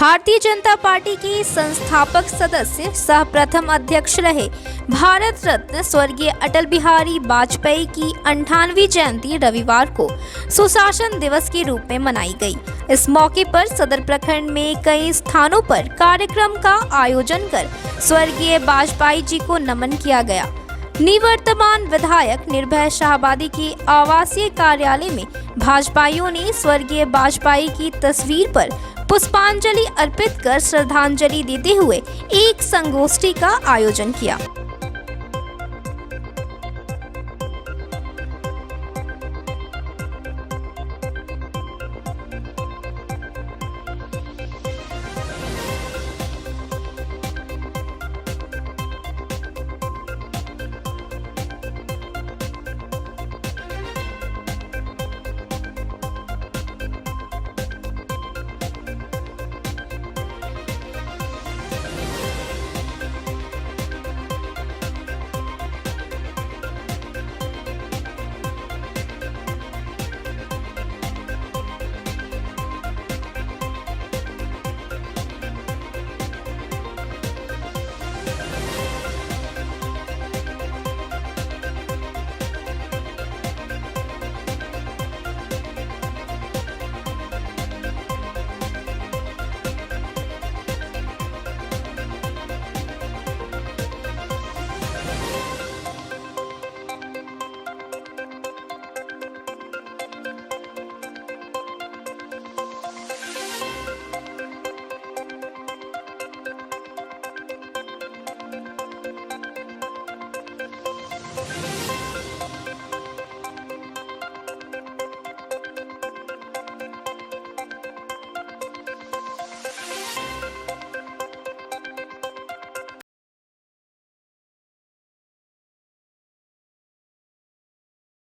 Bharatiya Janata party के संस्थापक सदस्य सह प्रथम अध्यक्ष रहे भारत रत्न स्वर्गीय अटल बिहारी वाजपेयी की 98वीं जयंती रविवार को सुशासन दिवस के रूप में मनाई गई। इस मौके पर सदर प्रखंड में कई स्थानों पर कार्यक्रम का आयोजन कर स्वर्गीय वाजपेयी जी को नमन किया गया। निवर्तमान विधायक निर्भय शाहाबादी के आवासीय कार्यालय में भाजपाइयों ने स्वर्गीय वाजपेयी की तस्वीर पर पुष्पांजलि अर्पित कर श्रद्धांजलि देते हुए एक संगोष्ठी का आयोजन किया।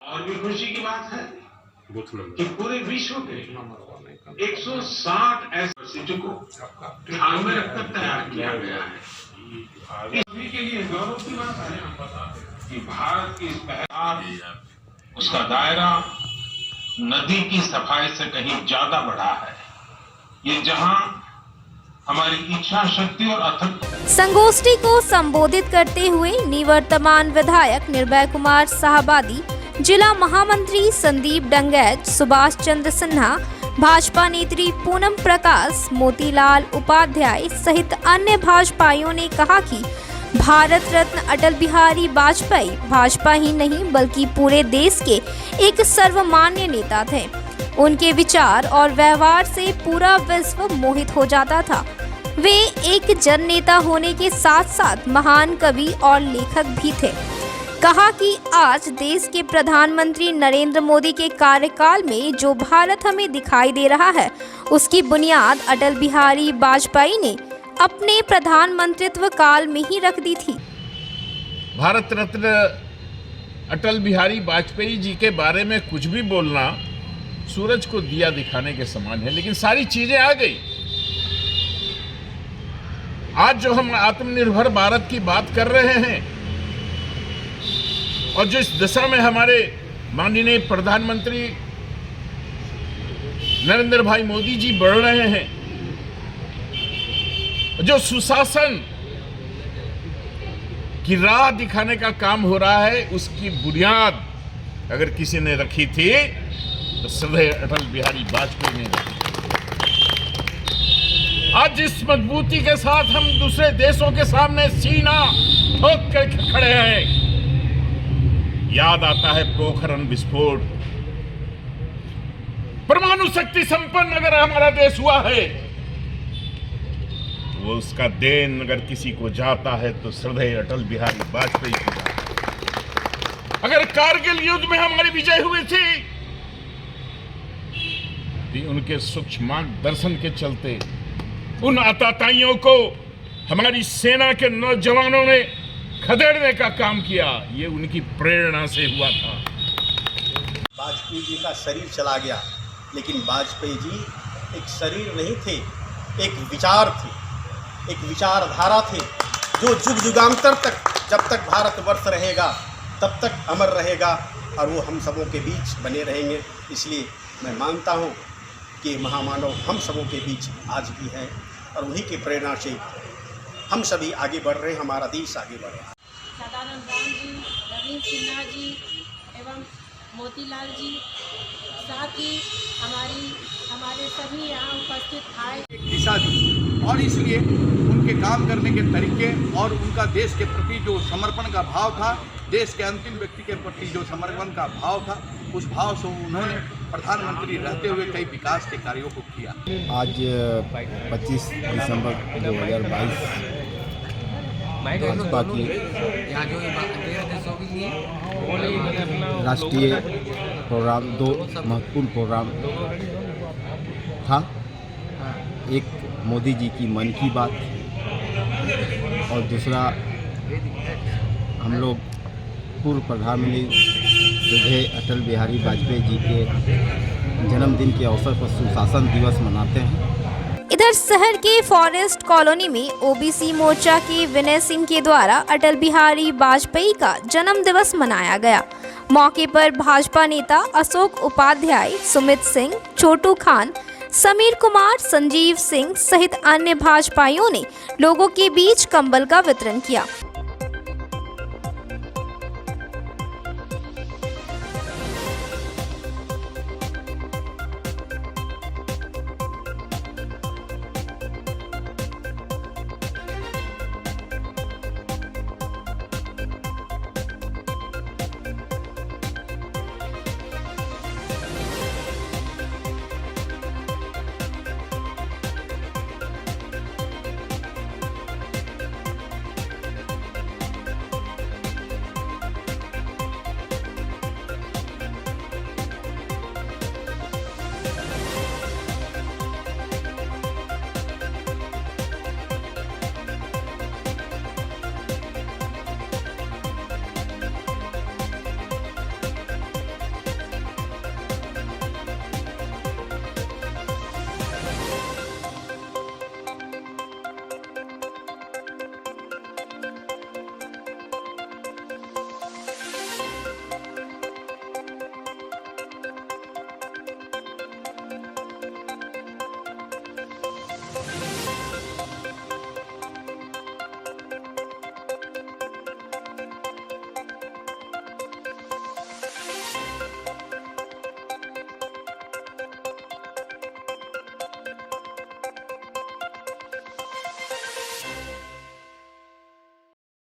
और भी खुशी की बात है कि पूरे विश्व के 160 ऐसे सिटी को ध्यान में रखकर तैयार किया गया है। इस सभी के लिए गौरव की बात है कि भारत की इस पहल उसका दायरा नदी की सफाई से कहीं ज्यादा बढ़ा है। ये जहां हमारी इच्छा शक्ति और अथक संगोष्ठी को संबोधित करते हुए निवर्तमान विधायक निर्भय कुमार शाहाबादी, जिला महामंत्री संदीप डंगैत, सुभाष चंद्र सिन्हा, भाजपा नेत्री पूनम प्रकाश, मोतीलाल उपाध्याय सहित अन्य भाजपाइयों ने कहा कि भारत रत्न अटल बिहारी वाजपेयी भाजपा ही नहीं बल्कि पूरे देश के एक सर्वमान्य नेता थे। उनके विचार और व्यवहार से पूरा विश्व मोहित हो जाता था। वे एक जननेता होने के साथ साथ महान कवि और लेखक भी थे। कहा कि आज देश के प्रधानमंत्री नरेंद्र मोदी के कार्यकाल में जो भारत हमें दिखाई दे रहा है उसकी बुनियाद अटल बिहारी वाजपेयी ने अपने प्रधानमंत्रित्व काल में ही रख दी थी। भारत रत्न अटल बिहारी वाजपेयी जी के बारे में कुछ भी बोलना सूरज को दिया दिखाने के समान है, लेकिन सारी चीजें आ गई। आज जो हम आत्मनिर्भर भारत की बात कर रहे हैं और जो इस दिशा में हमारे माननीय प्रधानमंत्री नरेंद्र भाई मोदी जी बढ़ रहे हैं, जो सुशासन की राह दिखाने का काम हो रहा है, उसकी बुनियाद अगर किसी ने रखी थी तो श्रद्धेय अटल बिहारी वाजपेयी ने रखी। आज जिस मजबूती के साथ हम दूसरे देशों के सामने सीना ठोक कर खड़े हैं, याद आता है पोखरण विस्फोट। परमाणु शक्ति संपन्न अगर हमारा देश हुआ है, वो उसका देन अगर किसी को जाता है तो श्रद्धेय अटल बिहारी वाजपेयी को जाता है। अगर कारगिल युद्ध में हमारी विजय हुई थी तो उनके सूक्ष्म मार्गदर्शन के चलते उन आतताइयों को हमारी सेना के नौजवानों ने खदेड़ने का काम किया। ये उनकी प्रेरणा से हुआ था। वाजपेयी जी का शरीर चला गया, लेकिन वाजपेयी जी एक शरीर नहीं थे, एक विचार थे, एक विचारधारा थे जो जुग जुगांतर तक, जब तक भारतवर्ष रहेगा तब तक अमर रहेगा और वो हम सबों के बीच बने रहेंगे। इसलिए मैं मानता हूँ कि महामानव हम सबों के बीच आज भी हैं और उन्हीं की प्रेरणा से हम सभी आगे बढ़ रहे हैं, हमारा देश आगे बढ़ रहा है। सदानंद राम जी, नवीन सिन्हा जी एवं मोतीलाल जी, साथ ही हमारे सभी यहाँ उपस्थित आए। एक दिशा दी और इसलिए उनके काम करने के तरीके और उनका देश के प्रति जो समर्पण का भाव था, देश के अंतिम व्यक्ति के प्रति जो समर्पण का भाव था, उस भाव से उन्होंने प्रधानमंत्री रहते हुए कई विकास के कार्यों को किया। आज 25 दिसंबर 2022 भाजपा की राष्ट्रीय प्रोग्राम, 2 महत्वपूर्ण प्रोग्राम था। एक मोदी जी की मन की बात और दूसरा हम लोग पूर्व प्रधानमंत्री श्री अटल बिहारी वाजपेयी जी के जन्मदिन के अवसर पर सुशासन दिवस मनाते हैं। इधर शहर के फॉरेस्ट कॉलोनी में ओबीसी मोर्चा के विनय सिंह के द्वारा अटल बिहारी वाजपेयी का जन्म दिवस मनाया गया। मौके पर भाजपा नेता अशोक उपाध्याय, सुमित सिंह, छोटू खान, समीर कुमार, संजीव सिंह सहित अन्य भाजपाइयों ने लोगों के बीच कंबल का वितरण किया।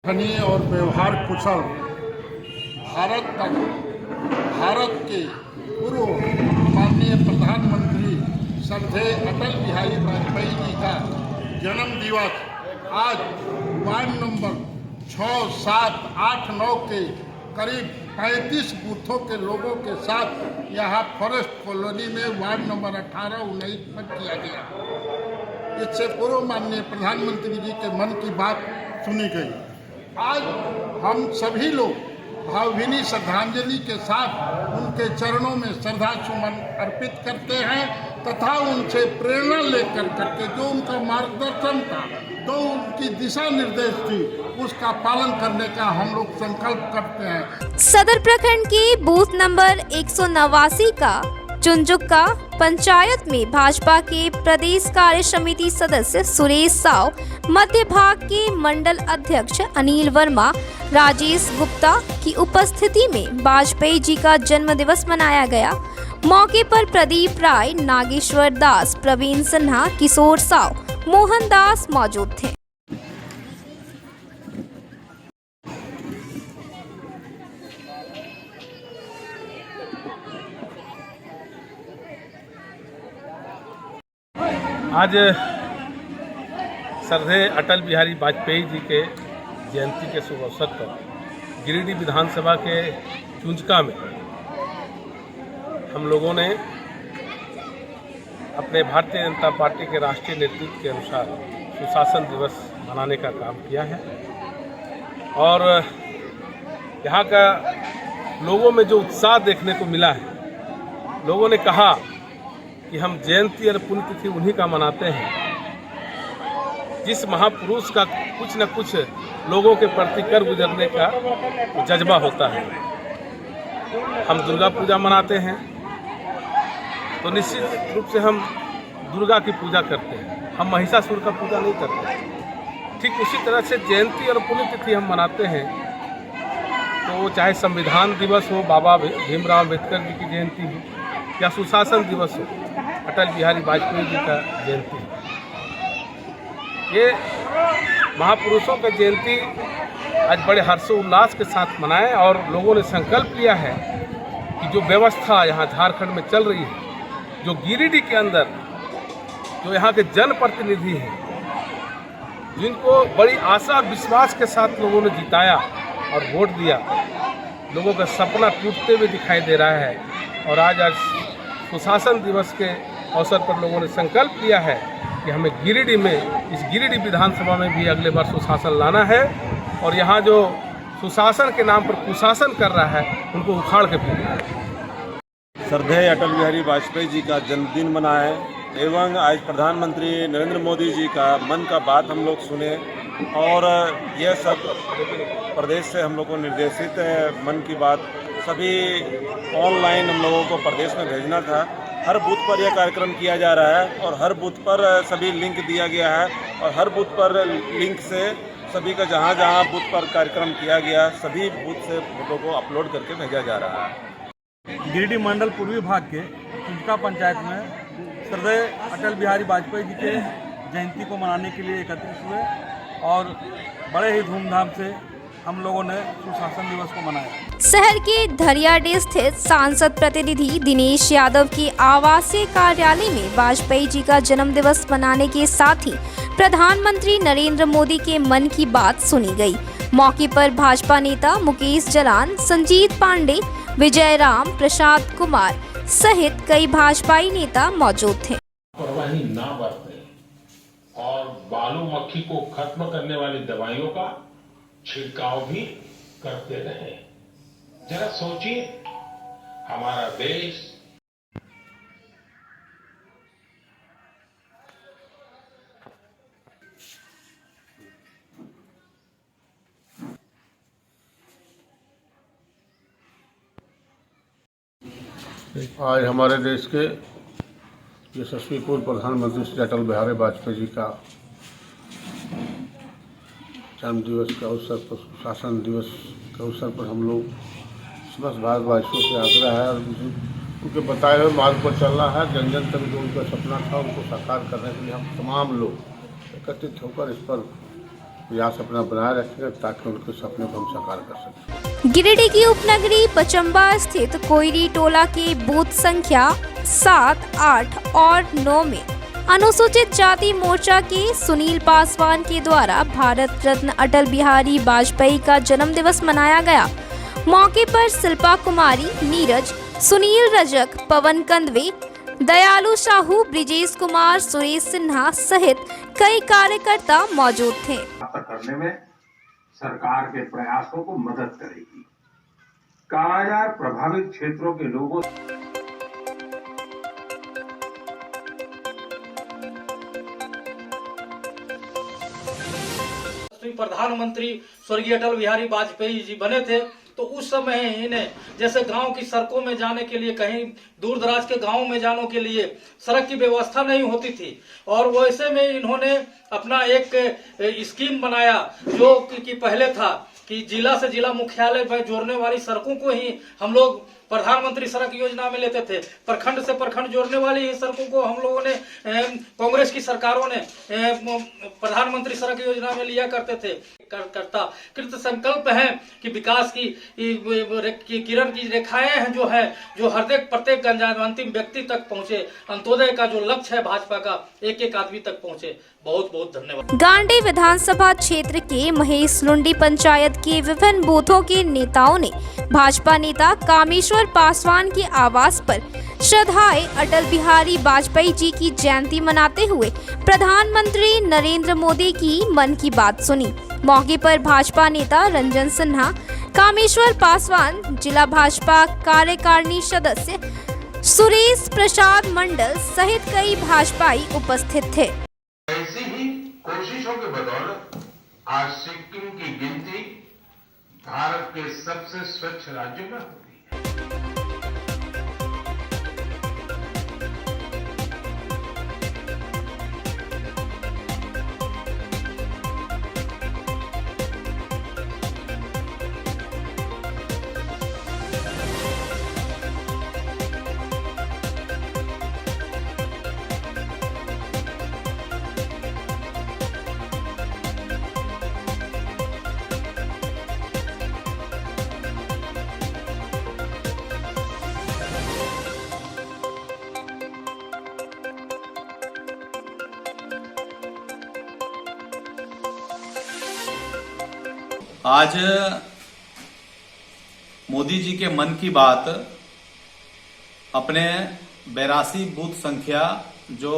सराहनीय और व्यवहार कुशल भारत के पूर्व माननीय प्रधानमंत्री श्रद्धेय अटल बिहारी वाजपेयी जी का जन्म दिवस आज वार्ड नंबर 6, 7, 8, 9 के करीब 35 बूथों के लोगों के साथ यहाँ फॉरेस्ट कॉलोनी में वार्ड नंबर 18, 19 में किया गया। इससे पूर्व माननीय प्रधानमंत्री जी के मन की बात सुनी गई। आज हम सभी लोग भावभीनी श्रद्धांजलि के साथ उनके चरणों में श्रद्धा सुमन अर्पित करते हैं तथा उनसे प्रेरणा लेकर करके जो उनका मार्गदर्शन था, जो उनकी दिशा निर्देश थी, उसका पालन करने का हम लोग संकल्प करते हैं। सदर प्रखंड के बूथ नंबर 189 का चुनजुक्का पंचायत में भाजपा के प्रदेश कार्य समिति सदस्य सुरेश साव, मध्य भाग के मंडल अध्यक्ष अनिल वर्मा, राजेश गुप्ता की उपस्थिति में वाजपेयी जी का जन्म दिवस मनाया गया। मौके पर प्रदीप राय, नागेश्वर दास, प्रवीण सिन्हा, किशोर साव, मोहन दास मौजूद थे। आज श्रद्धेय अटल बिहारी वाजपेयी जी के जयंती के शुभ अवसर पर गिरिडीह विधानसभा के चुंचका में हम लोगों ने अपने भारतीय जनता पार्टी के राष्ट्रीय नेतृत्व के अनुसार सुशासन दिवस मनाने का काम किया है और यहाँ का लोगों में जो उत्साह देखने को मिला है, लोगों ने कहा कि हम जयंती और पुण्यतिथि उन्हीं का मनाते हैं जिस महापुरुष का कुछ न कुछ लोगों के प्रति कर गुजरने का जज्बा होता है। हम दुर्गा पूजा मनाते हैं तो निश्चित रूप से हम दुर्गा की पूजा करते हैं, हम महिषासुर का पूजा नहीं करते। ठीक उसी तरह से जयंती और पुण्यतिथि हम मनाते हैं, तो वो चाहे संविधान दिवस हो, बाबा भीमराव अम्बेडकर जी की जयंती हो, या सुशासन दिवस हो, अटल बिहारी वाजपेयी जी का जयंती हो। ये महापुरुषों का जयंती आज बड़े हर्षोल्लास के साथ मनाएं, और लोगों ने संकल्प लिया है कि जो व्यवस्था यहाँ झारखंड में चल रही है, जो गिरिडीह के अंदर जो यहाँ के जनप्रतिनिधि हैं, जिनको बड़ी आशा विश्वास के साथ लोगों ने जिताया और वोट दिया, लोगों का सपना टूटते हुए दिखाई दे रहा है। और आज सुशासन दिवस के अवसर पर लोगों ने संकल्प लिया है कि हमें गिरिडीह में, इस गिरिडीह विधानसभा में भी अगले बार सुशासन लाना है, और यहाँ जो सुशासन के नाम पर कुशासन कर रहा है उनको उखाड़ के फेंकना है। श्रद्धेय अटल बिहारी वाजपेयी जी का जन्मदिन मनाएं एवं आज प्रधानमंत्री नरेंद्र मोदी जी का मन का बात हम लोग सुने, और यह सब प्रदेश से हम लोग को निर्देशित मन की बात सभी ऑनलाइन हम लोगों को प्रदेश में भेजना था। हर बूथ पर यह कार्यक्रम किया जा रहा है, और हर बूथ पर सभी लिंक दिया गया है, और हर बूथ पर लिंक से सभी का जहाँ जहाँ बूथ पर कार्यक्रम किया गया, सभी बूथ से फोटो को अपलोड करके भेजा जा रहा है। गिरिडीह मंडल पूर्वी भाग के कुंजका पंचायत में श्रद्धेय अटल बिहारी वाजपेयी जी के जयंती को मनाने के लिए एकत्रित हुए, और बड़े ही धूमधाम से हम लोगों ने सुशासन दिवस को मनाया। शहर के धरियाडीह स्थित सांसद प्रतिनिधि दिनेश यादव के आवासीय कार्यालय में वाजपेयी जी का जन्म दिवस मनाने के साथ ही प्रधानमंत्री नरेंद्र मोदी के मन की बात सुनी गई। मौके पर भाजपा नेता मुकेश जलान, संजीत पांडे, विजय राम, प्रसाद कुमार सहित कई भाजपाई नेता मौजूद थे। लापरवाही ना बरतें और बालू मक्खी को खत्म करने वाली दवाइयों का छिड़काव भी करते रहें। जरा सोचिए, हमारा देश आज हमारे देश के यशस्वी पूर्व प्रधानमंत्री श्री अटल बिहारी वाजपेयी जी का जन्म दिवस के अवसर पर, सुशासन दिवस के अवसर पर हम लोग समस्त भारतवासियों से आग्रह है और उनके बताए हुए मार्ग पर चलना है। जन जन तक जो उनका सपना था उनको साकार करने के लिए हम तमाम लोग एकत्रित होकर इस पर प्रयास अपना बनाए रखेंगे, ताकि उनके सपने को हम साकार कर सकें। गिरिडीह की उपनगरी पचम्बा स्थित कोयरी टोला के बूथ संख्या 7, 8 और 9 में अनुसूचित जाति मोर्चा के सुनील पासवान के द्वारा भारत रत्न अटल बिहारी वाजपेयी का जन्म दिवस मनाया गया। मौके पर शिल्पा कुमारी, नीरज, सुनील रजक, पवन कंदवे, दयालु साहू, ब्रिजेश कुमार, सुरेश सिन्हा सहित कई कार्यकर्ता मौजूद थे। करने में सरकार के प्रयासों को मदद करेगी। कालाजार प्रभावित क्षेत्रों के लोगों प्रधानमंत्री स्वर्गीय अटल बिहारी वाजपेयी जी बने थे, तो उस समय इन्हें जैसे गांव की सड़कों में जाने के लिए, कहीं दूर दराज के गांवों में जाने के लिए सड़क की व्यवस्था नहीं होती थी, और वैसे में इन्होंने अपना एक स्कीम बनाया जो कि पहले था कि जिला से जिला मुख्यालय में जोड़ने वाली सड़कों को ही हम लोग प्रधानमंत्री सड़क योजना में लेते थे। प्रखंड से प्रखंड जोड़ने वाली ही सड़कों को हम लोगों ने, कांग्रेस की सरकारों ने प्रधानमंत्री सड़क योजना में लिया करते थे। कृत संकल्प है कि विकास की किरण की रेखाएं हैं जो हर प्रत्येक अंतिम व्यक्ति तक पहुंचे। अंत्योदय का जो लक्ष्य है भाजपा का, एक एक आदमी तक पहुंचे। बहुत बहुत धन्यवाद। गांडी विधानसभा क्षेत्र के महेश लुंडी पंचायत के विभिन्न बूथों के नेताओं ने भाजपा नेता कामेश्वर पासवान के आवास पर श्रद्धाएं अटल बिहारी वाजपेयी जी की जयंती मनाते हुए प्रधानमंत्री नरेंद्र मोदी की मन की बात सुनी। मौके पर भाजपा नेता रंजन सिन्हा, कामेश्वर पासवान, जिला भाजपा कार्यकारिणी सदस्य सुरेश प्रसाद मंडल सहित कई भाजपाई उपस्थित थे। ऐसी ही कोशिशों के बदौलत आज सिक्किम की गिनती भारत के सबसे स्वच्छ राज्यों में होती है। आज मोदी जी के मन की बात अपने 82 बूथ संख्या जो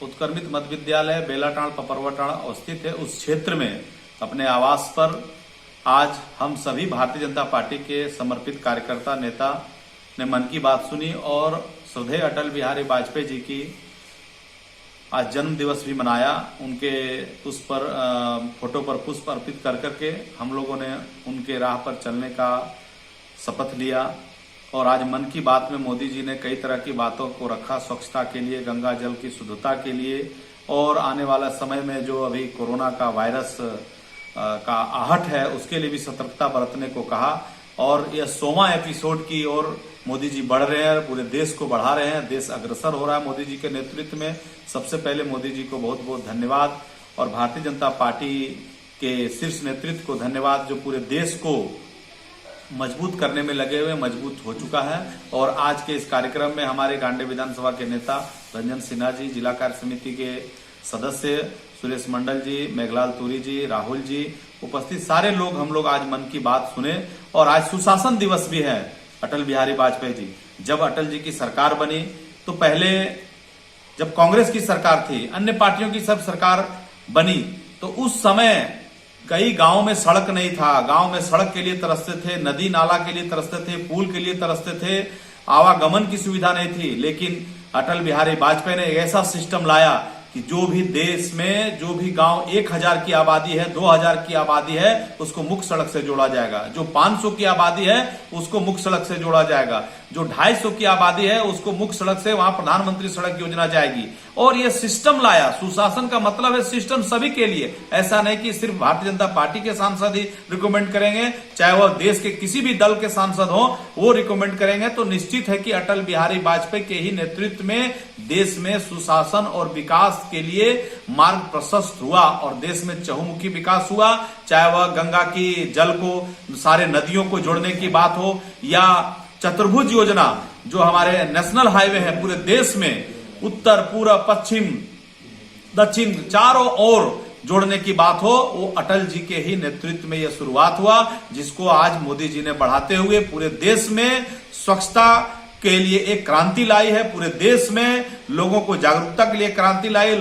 उत्क्रमित मध्य विद्यालय बेलाटाण पपरवाटाण अवस्थित है उस क्षेत्र में अपने आवास पर आज हम सभी भारतीय जनता पार्टी के समर्पित कार्यकर्ता नेता ने मन की बात सुनी और श्रद्धेय अटल बिहारी वाजपेयी जी की आज जन्म दिवस भी मनाया। उनके उस पर फोटो पर पुष्प अर्पित कर करके हम लोगों ने उनके राह पर चलने का शपथ लिया। और आज मन की बात में मोदी जी ने कई तरह की बातों को रखा, स्वच्छता के लिए, गंगा जल की शुद्धता के लिए और आने वाला समय में जो अभी कोरोना का वायरस का आहट है उसके लिए भी सतर्कता बरतने को कहा। और यह 100वां एपिसोड की ओर मोदी जी बढ़ रहे हैं, पूरे देश को बढ़ा रहे हैं, देश अग्रसर हो रहा है मोदी जी के नेतृत्व में। सबसे पहले मोदी जी को बहुत बहुत धन्यवाद और भारतीय जनता पार्टी के शीर्ष नेतृत्व को धन्यवाद जो पूरे देश को मजबूत करने में लगे हुए, मजबूत हो चुका है। और आज के इस कार्यक्रम में हमारे गांडे विधानसभा के नेता रंजन सिन्हा जी, जिला कार्य समिति के सदस्य सुरेश मंडल जी, मेघलाल तुरी जी, राहुल जी, उपस्थित सारे लोग हम लोग आज मन की बात सुने। और आज सुशासन दिवस भी है अटल बिहारी वाजपेयी जी। जब अटल जी की सरकार बनी तो पहले जब कांग्रेस की सरकार थी, अन्य पार्टियों की सब सरकार बनी तो उस समय कई गांव में सड़क नहीं था, गांव में सड़क के लिए तरसते थे, नदी नाला के लिए तरसते थे, पुल के लिए तरसते थे, आवागमन की सुविधा नहीं थी। लेकिन अटल बिहारी वाजपेयी ने एक ऐसा सिस्टम लाया कि जो भी देश में जो भी गांव 1000 की आबादी है, 2000 की आबादी है, उसको मुख्य सड़क से जोड़ा जाएगा। जो 500 की आबादी है उसको मुख्य सड़क से जोड़ा जाएगा। जो 250 की आबादी है उसको मुख्य सड़क से वहां प्रधानमंत्री सड़क योजना जाएगी। और ये सिस्टम लाया। सुशासन का मतलब है सिस्टम सभी के लिए, ऐसा नहीं कि सिर्फ भारतीय जनता पार्टी के सांसद ही रिकमेंड करेंगे, चाहे वह देश के किसी भी दल के सांसद हो वो रिकमेंड करेंगे। तो निश्चित है कि अटल बिहारी वाजपेयी के ही नेतृत्व में देश में सुशासन और विकास के लिए मार्ग प्रशस्त हुआ और देश में चहुमुखी विकास हुआ। चाहे वह गंगा की जल को, सारे नदियों को जोड़ने की बात हो या चतुर्भुज योजना जो हमारे नेशनल हाईवे है पूरे देश में, उत्तर, पूर्व, पश्चिम, दक्षिण चारों ओर जोड़ने की बात हो, वो अटल जी के ही नेतृत्व में यह शुरुआत हुआ, जिसको आज मोदी जी ने बढ़ाते हुए पूरे देश में स्वच्छता के लिए एक क्रांति लाई है। पूरे देश में लोगों को जागरूकता के लिए क्रांति लाई,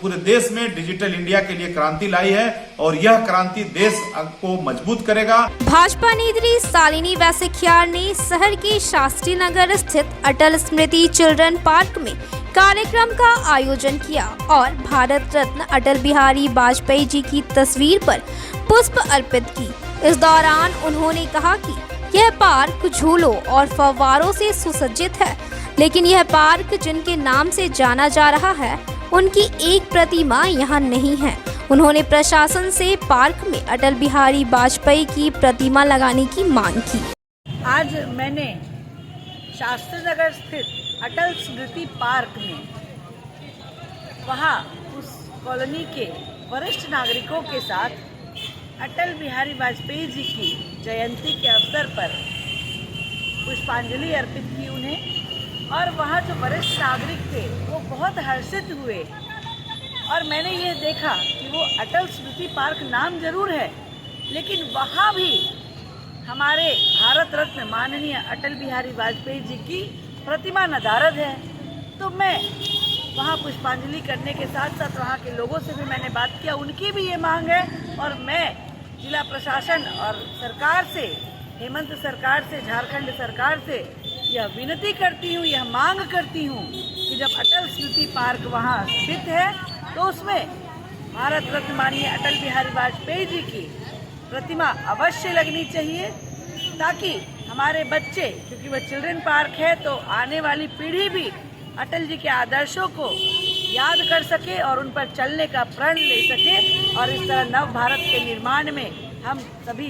पूरे देश में डिजिटल इंडिया के लिए क्रांति लाई है और यह क्रांति देश को मजबूत करेगा। भाजपा नेत्री शालिनी वैसेखियार ने शहर के शास्त्री नगर स्थित अटल स्मृति चिल्ड्रन पार्क में कार्यक्रम का आयोजन किया और भारत रत्न अटल बिहारी वाजपेयी जी की तस्वीर पर पुष्प अर्पित की। इस दौरान उन्होंने कहा कि यह पार्क झूलों और फव्वारों से सुसज्जित है, लेकिन यह पार्क जिनके नाम से जाना जा रहा है उनकी एक प्रतिमा यहाँ नहीं है। उन्होंने प्रशासन से पार्क में अटल बिहारी वाजपेयी की प्रतिमा लगाने की मांग की। आज मैंने शास्त्री नगर स्थित अटल स्मृति पार्क में वहाँ उस कॉलोनी के वरिष्ठ नागरिकों के साथ अटल बिहारी वाजपेयी जी की जयंती के अवसर पर पुष्पांजलि अर्पित की उन्हें। और वहाँ जो वरिष्ठ नागरिक थे वो बहुत हर्षित हुए और मैंने ये देखा कि वो अटल स्मृति पार्क नाम जरूर है लेकिन वहाँ भी हमारे भारत रत्न माननीय अटल बिहारी वाजपेयी जी की प्रतिमा नदारद है। तो मैं वहाँ पुष्पांजलि करने के साथ साथ वहाँ के लोगों से भी मैंने बात किया, उनकी भी ये मांग है और मैं जिला प्रशासन और सरकार से, हेमंत सरकार से, झारखंड सरकार से यह विनती करती हूँ, यह मांग करती हूँ कि जब अटल स्मृति पार्क वहाँ स्थित है तो उसमें भारत रत्न माननीय अटल बिहारी वाजपेयी जी की प्रतिमा अवश्य लगनी चाहिए ताकि हमारे बच्चे, क्योंकि वह चिल्ड्रन पार्क है, तो आने वाली पीढ़ी भी अटल जी के आदर्शों को याद कर सके और उन पर चलने का प्रण ले सके और इस तरह नव भारत के निर्माण में हम सभी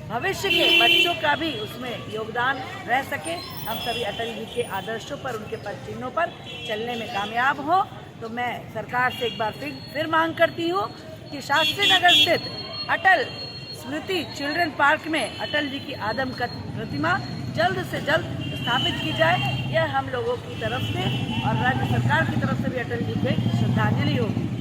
भविष्य के बच्चों का भी उसमें योगदान रह सके। हम सभी अटल जी के आदर्शों पर, उनके पद चिन्हों पर चलने में कामयाब हो। तो मैं सरकार से एक बार फिर मांग करती हूँ कि शास्त्री नगर स्थित अटल स्मृति चिल्ड्रन पार्क में अटल जी की आदमकद प्रतिमा जल्द से जल्द स्थापित की जाए। यह हम लोगों की तरफ से और राज्य सरकार की तरफ से भी अटल जी को एक श्रद्धांजलि होगी।